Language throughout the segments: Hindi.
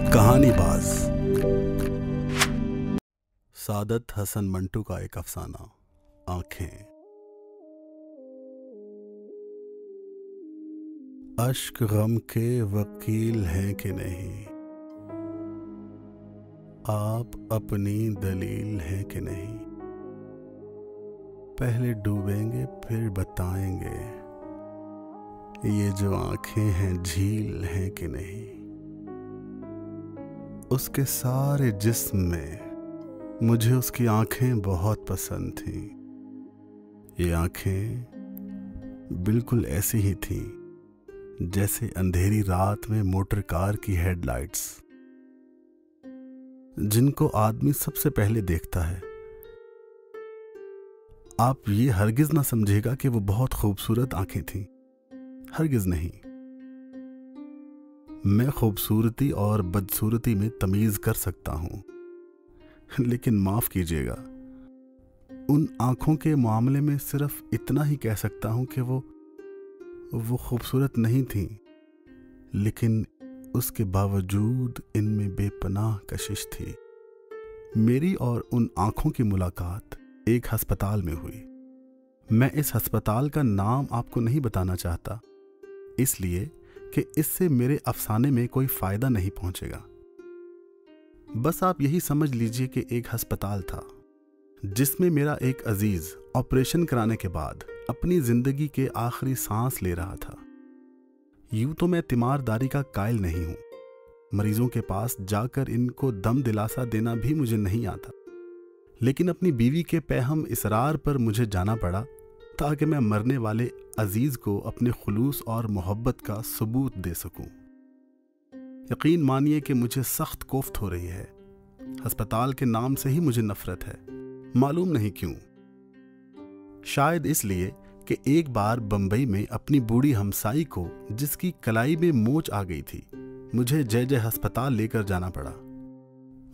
कहानीबाज सादत हसन मंटू का एक अफसाना, आंखें। अश्क गम के वकील हैं कि नहीं, आप अपनी दलील हैं कि नहीं, पहले डूबेंगे फिर बताएंगे, ये जो आंखें हैं झील हैं कि नहीं। उसके सारे जिस्म में मुझे उसकी आंखें बहुत पसंद थीं। ये आंखें बिल्कुल ऐसी ही थीं जैसे अंधेरी रात में मोटर कार की हेडलाइट्स, जिनको आदमी सबसे पहले देखता है। आप ये हरगिज ना समझेगा कि वो बहुत खूबसूरत आंखें थीं, हरगिज नहीं। मैं खूबसूरती और बदसूरती में तमीज कर सकता हूं, लेकिन माफ कीजिएगा, उन आंखों के मामले में सिर्फ इतना ही कह सकता हूं कि वो खूबसूरत नहीं थीं, लेकिन उसके बावजूद इनमें बेपनाह कशिश थी। मेरी और उन आंखों की मुलाकात एक अस्पताल में हुई। मैं इस अस्पताल का नाम आपको नहीं बताना चाहता, इसलिए कि इससे मेरे अफसाने में कोई फायदा नहीं पहुंचेगा। बस आप यही समझ लीजिए कि एक अस्पताल था जिसमें मेरा एक अजीज ऑपरेशन कराने के बाद अपनी जिंदगी के आखिरी सांस ले रहा था। यूं तो मैं तीमारदारी का कायल नहीं हूं, मरीजों के पास जाकर इनको दम दिलासा देना भी मुझे नहीं आता, लेकिन अपनी बीवी के पैहम इसरार पर मुझे जाना पड़ा ताकि मैं मरने वाले अजीज को अपने खुलूस और मोहब्बत का सबूत दे सकूं। यकीन मानिए कि मुझे सख्त कोफ्त हो रही है। अस्पताल के नाम से ही मुझे नफरत है, मालूम नहीं क्यों। शायद इसलिए कि एक बार बंबई में अपनी बूढ़ी हमसाई को, जिसकी कलाई में मोच आ गई थी, मुझे जय जय अस्पताल लेकर जाना पड़ा।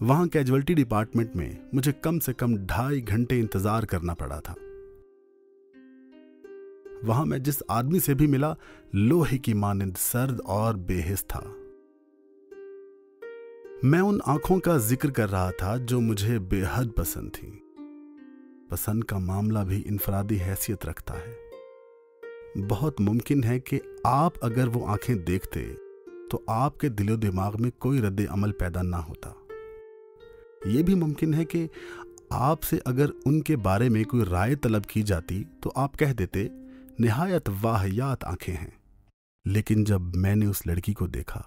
वहां कैजुअल्टी डिपार्टमेंट में मुझे कम से कम 2.5 घंटे इंतजार करना पड़ा था। वहां मैं जिस आदमी से भी मिला, लोहे की मानिंद सर्द और बेहिस था। मैं उन आंखों का जिक्र कर रहा था जो मुझे बेहद पसंद थीं। पसंद का मामला भी इनफरादी हैसियत रखता है। बहुत मुमकिन है कि आप अगर वो आंखें देखते तो आपके दिलो दिमाग में कोई रद्द अमल पैदा ना होता। यह भी मुमकिन है कि आपसे अगर उनके बारे में कोई राय तलब की जाती तो आप कह देते, निहायत वाहियात आंखें हैं। लेकिन जब मैंने उस लड़की को देखा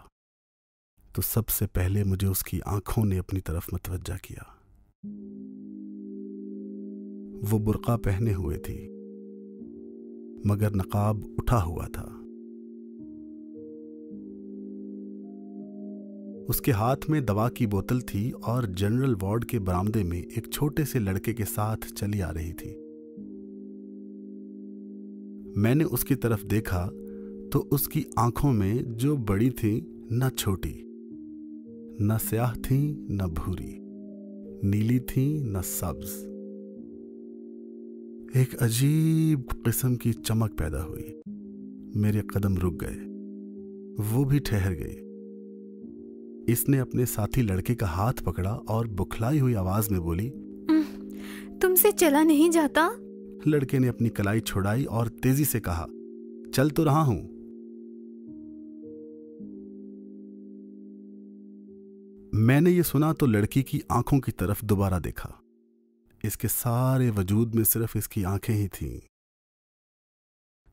तो सबसे पहले मुझे उसकी आंखों ने अपनी तरफ मतवज्जा किया। वो बुर्का पहने हुए थी, मगर नकाब उठा हुआ था। उसके हाथ में दवा की बोतल थी और जनरल वार्ड के बरामदे में एक छोटे से लड़के के साथ चली आ रही थी। मैंने उसकी तरफ देखा तो उसकी आंखों में जो बड़ी थी न छोटी, न स्याह थी न भूरी, नीली थी न सब्ज, एक अजीब किस्म की चमक पैदा हुई। मेरे कदम रुक गए, वो भी ठहर गई। इसने अपने साथी लड़के का हाथ पकड़ा और बुखलाई हुई आवाज में बोली, तुमसे चला नहीं जाता? लड़के ने अपनी कलाई छुड़ाई और तेजी से कहा, चल तो रहा हूं। मैंने ये सुना तो लड़की की आंखों की तरफ दोबारा देखा। इसके सारे वजूद में सिर्फ इसकी आंखें ही थीं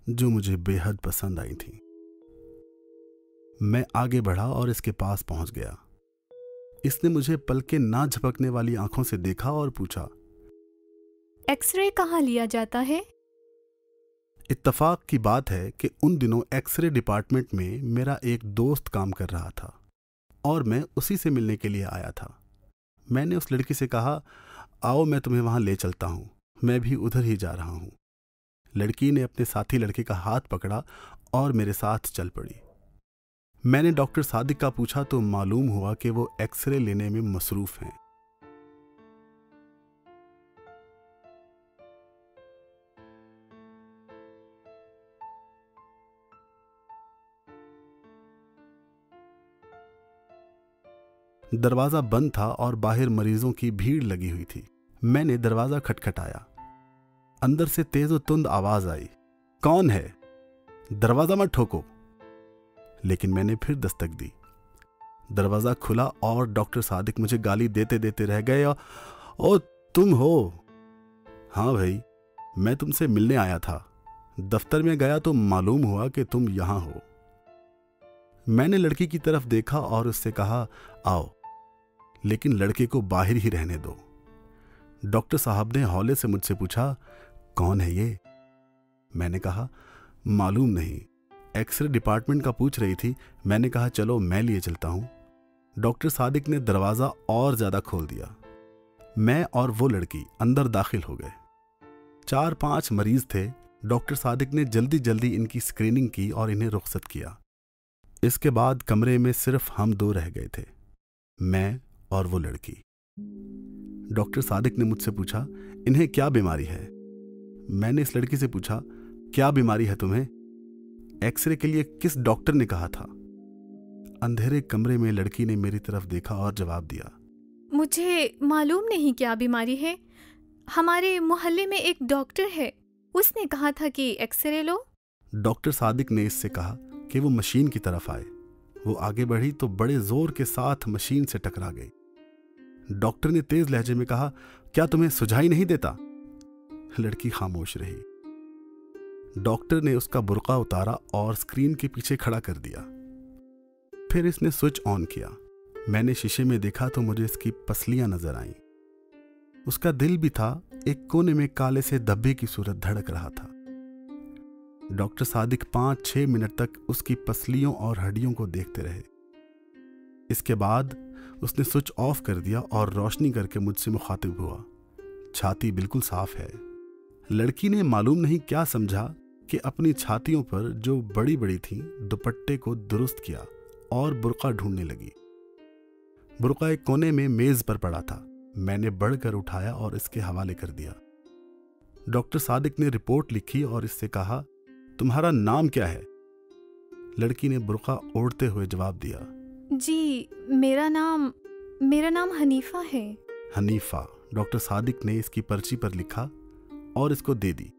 जो मुझे बेहद पसंद आई थीं। मैं आगे बढ़ा और इसके पास पहुंच गया। इसने मुझे पलके ना झपकने वाली आंखों से देखा और पूछा, एक्सरे कहाँ लिया जाता है? इत्तफाक की बात है कि उन दिनों एक्सरे डिपार्टमेंट में मेरा एक दोस्त काम कर रहा था और मैं उसी से मिलने के लिए आया था। मैंने उस लड़की से कहा, आओ मैं तुम्हें वहां ले चलता हूं, मैं भी उधर ही जा रहा हूं। लड़की ने अपने साथी लड़के का हाथ पकड़ा और मेरे साथ चल पड़ी। मैंने डॉक्टर सादिक का पूछा तो मालूम हुआ कि वो एक्सरे लेने में मसरूफ हैं। दरवाजा बंद था और बाहर मरीजों की भीड़ लगी हुई थी। मैंने दरवाजा खटखटाया। अंदर से तेज और तुंद आवाज आई, कौन है? दरवाजा मत ठोको। लेकिन मैंने फिर दस्तक दी। दरवाजा खुला और डॉक्टर सादिक मुझे गाली देते देते रह गए। ओ तुम हो? हाँ भाई, मैं तुमसे मिलने आया था। दफ्तर में गया तो मालूम हुआ कि तुम यहां हो। मैंने लड़की की तरफ देखा और उससे कहा, आओ, लेकिन लड़के को बाहर ही रहने दो। डॉक्टर साहब ने हौले से मुझसे पूछा, कौन है ये? मैंने कहा, मालूम नहीं, एक्सरे डिपार्टमेंट का पूछ रही थी। मैंने कहा, चलो मैं लिए चलता हूं। डॉक्टर सादिक ने दरवाजा और ज्यादा खोल दिया। मैं और वो लड़की अंदर दाखिल हो गए। 4-5 मरीज थे। डॉक्टर सादिक ने जल्दी जल्दी इनकी स्क्रीनिंग की और इन्हें रुखसत किया। इसके बाद कमरे में सिर्फ हम 2 रह गए थे, मैं और वो लड़की। डॉक्टर सादिक ने मुझसे पूछा, इन्हें क्या बीमारी है? मैंने इस लड़की से पूछा, क्या बीमारी है तुम्हें? एक्सरे के लिए किस डॉक्टर ने कहा था? अंधेरे कमरे में लड़की ने मेरी तरफ देखा और जवाब दिया, मुझे मालूम नहीं क्या बीमारी है। हमारे मोहल्ले में एक डॉक्टर है, उसने कहा था कि एक्सरे लो। डॉक्टर सादिक ने इससे कहा कि वो मशीन की तरफ आए। वो आगे बढ़ी तो बड़े जोर के साथ मशीन से टकरा गई। डॉक्टर ने तेज लहजे में कहा, क्या तुम्हें सुझाई नहीं देता? लड़की खामोश रही। डॉक्टर ने उसका बुर्का उतारा और स्क्रीन के पीछे खड़ा कर दिया। फिर इसने स्विच ऑन किया। मैंने शीशे में देखा तो मुझे इसकी पसलियां नजर आईं। उसका दिल भी था। एक कोने में काले से धब्बे की सूरत धड़क रहा था। डॉक्टर सादिक 5-6 मिनट तक उसकी पसलियों और हड्डियों को देखते रहे। इसके बाद उसने स्विच ऑफ कर दिया और रोशनी करके मुझसे मुखातिब हुआ, छाती बिल्कुल साफ है। लड़की ने मालूम नहीं क्या समझा कि अपनी छातियों पर जो बड़ी बड़ी थी दुपट्टे को दुरुस्त किया और बुर्का ढूंढने लगी। बुर्का एक कोने में मेज पर पड़ा था। मैंने बढ़कर उठाया और इसके हवाले कर दिया। डॉक्टर सादिक ने रिपोर्ट लिखी और इससे कहा, तुम्हारा नाम क्या है? लड़की ने बुर्का ओढ़ते हुए जवाब दिया, जी मेरा नाम हनीफा है। हनीफा। डॉक्टर सादिक ने इसकी पर्ची पर लिखा और इसको दे दी।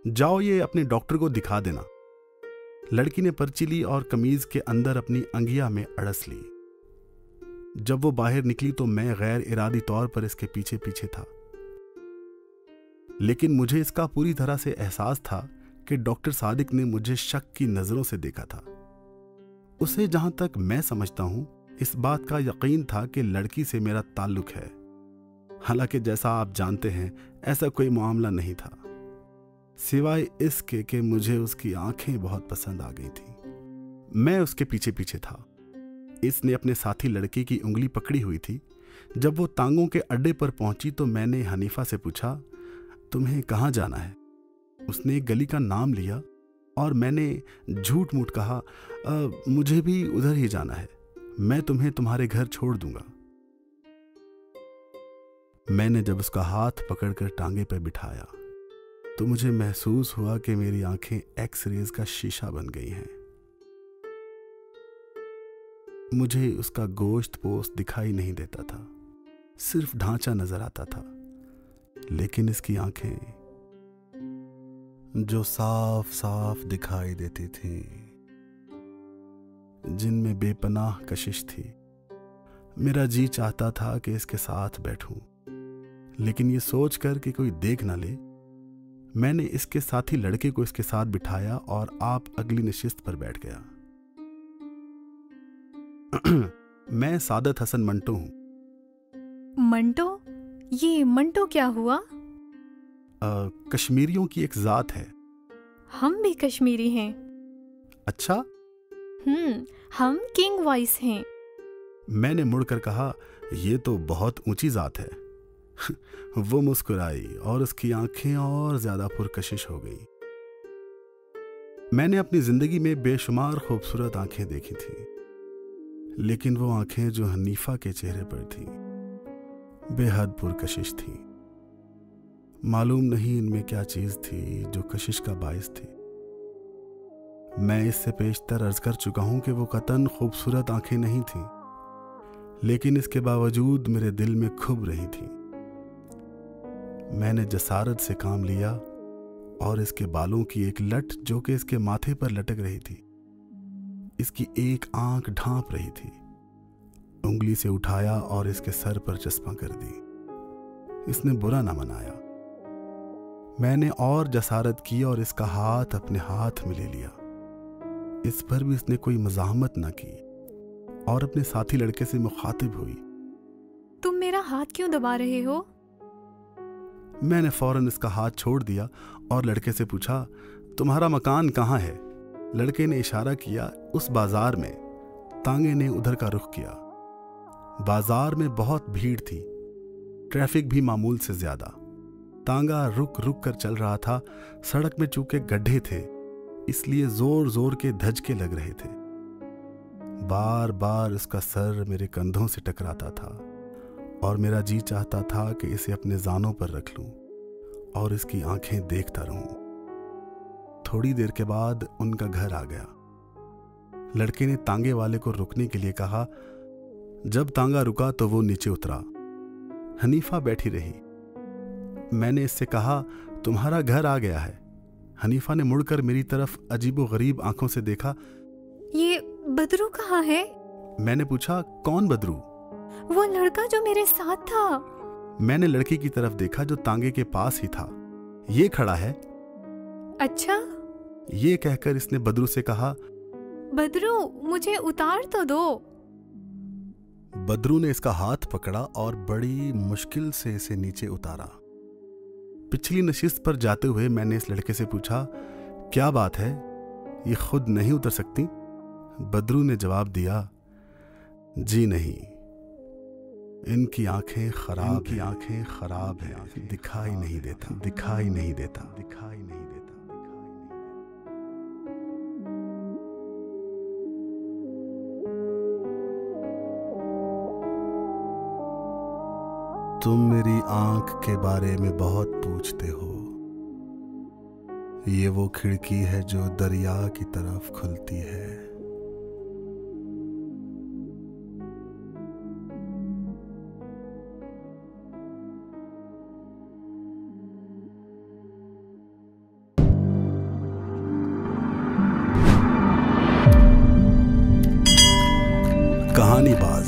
जाओ ये अपने डॉक्टर को दिखा देना। लड़की ने पर्ची ली और कमीज के अंदर अपनी अंगिया में अड़स ली। जब वो बाहर निकली तो मैं गैर इरादी तौर पर इसके पीछे पीछे था, लेकिन मुझे इसका पूरी तरह से एहसास था कि डॉक्टर सादिक ने मुझे शक की नजरों से देखा था। उसे जहां तक मैं समझता हूं, इस बात का यकीन था कि लड़की से मेरा ताल्लुक है। हालांकि जैसा आप जानते हैं, ऐसा कोई मामला नहीं था, सिवाय इसके कि मुझे उसकी आंखें बहुत पसंद आ गई थी। मैं उसके पीछे पीछे था। इसने अपने साथी लड़के की उंगली पकड़ी हुई थी। जब वो तांगों के अड्डे पर पहुंची तो मैंने हनीफा से पूछा, तुम्हें कहाँ जाना है? उसने एक गली का नाम लिया और मैंने झूठ मूठ कहा, मुझे भी उधर ही जाना है, मैं तुम्हें तुम्हारे घर छोड़ दूंगा। मैंने जब उसका हाथ पकड़कर टांगे पर बिठाया तो मुझे महसूस हुआ कि मेरी आंखें एक्स-रेज का शीशा बन गई हैं। मुझे उसका गोश्त पोस्ट दिखाई नहीं देता था, सिर्फ ढांचा नजर आता था। लेकिन इसकी आंखें जो साफ साफ दिखाई देती थीं, जिनमें बेपनाह कशिश थी, मेरा जी चाहता था कि इसके साथ बैठूं। लेकिन ये सोचकर कि कोई देख ना ले, मैंने इसके साथी लड़के को इसके साथ बिठाया और आप अगली नशिस्त पर बैठ गया। मैं सादत हसन मंटो हूं। मंटो? ये मंटो क्या हुआ? कश्मीरियों की एक जात है। हम भी कश्मीरी हैं। अच्छा? हम किंग वॉइस हैं। मैंने मुड़कर कहा, ये तो बहुत ऊंची जात है। वो मुस्कुराई और उसकी आंखें और ज्यादा पुरकशिश हो गई। मैंने अपनी जिंदगी में बेशुमार खूबसूरत आंखें देखी थी, लेकिन वो आंखें जो हनीफा के चेहरे पर थी बेहद पुरकशिश थी। मालूम नहीं इनमें क्या चीज थी जो कशिश का बायस थी। मैं इससे पेशतर अर्ज कर चुका हूं कि वो कतन खूबसूरत आंखें नहीं थीं, लेकिन इसके बावजूद मेरे दिल में खुब रही थी। मैंने जसारत से काम लिया और इसके बालों की एक लट जो कि इसके माथे पर लटक रही थी, इसकी एक आंख ढांप रही थी, उंगली से उठाया और इसके सर पर चश्मा कर दी। इसने बुरा ना मनाया। मैंने और जसारत की और इसका हाथ अपने हाथ में ले लिया। इस पर भी इसने कोई मज़ाहमत ना की और अपने साथी लड़के से मुखातिब हुई। तुम मेरा हाथ क्यों दबा रहे हो? मैंने फौरन इसका हाथ छोड़ दिया और लड़के से पूछा, तुम्हारा मकान कहाँ है? लड़के ने इशारा किया उस बाजार में। तांगे ने उधर का रुख किया। बाजार में बहुत भीड़ थी, ट्रैफिक भी मामूल से ज्यादा। तांगा रुक रुक कर चल रहा था। सड़क में चूंकि गड्ढे थे इसलिए जोर जोर के धचके लग रहे थे। बार बार उसका सर मेरे कंधों से टकराता था और मेरा जी चाहता था कि इसे अपने जानों पर रख लूं और इसकी आंखें देखता रहूं। थोड़ी देर के बाद उनका घर आ गया। लड़के ने तांगे वाले को रुकने के लिए कहा। जब तांगा रुका तो वो नीचे उतरा। हनीफा बैठी रही। मैंने इससे कहा, तुम्हारा घर आ गया है। हनीफा ने मुड़कर मेरी तरफ अजीबोगरीब आंखों से देखा। ये बदरू कहाँ है? मैंने पूछा, कौन बदरू? वो लड़का जो मेरे साथ था। मैंने लड़की की तरफ देखा जो तांगे के पास ही था। ये खड़ा है। अच्छा? ये कहकर इसने बदरू से कहा, बदरू मुझे उतार तो दो। बदरू ने इसका हाथ पकड़ा और बड़ी मुश्किल से इसे नीचे उतारा। पिछली नशिस्त पर जाते हुए मैंने इस लड़के से पूछा, क्या बात है, ये खुद नहीं उतर सकती? बदरू ने जवाब दिया, जी नहीं, इनकी आंखें खराब हैं, दिखाई नहीं देता। तुम मेरी आंख के बारे में बहुत पूछते हो। ये वो खिड़की है जो दरिया की तरफ खुलती है। कहानी बाज।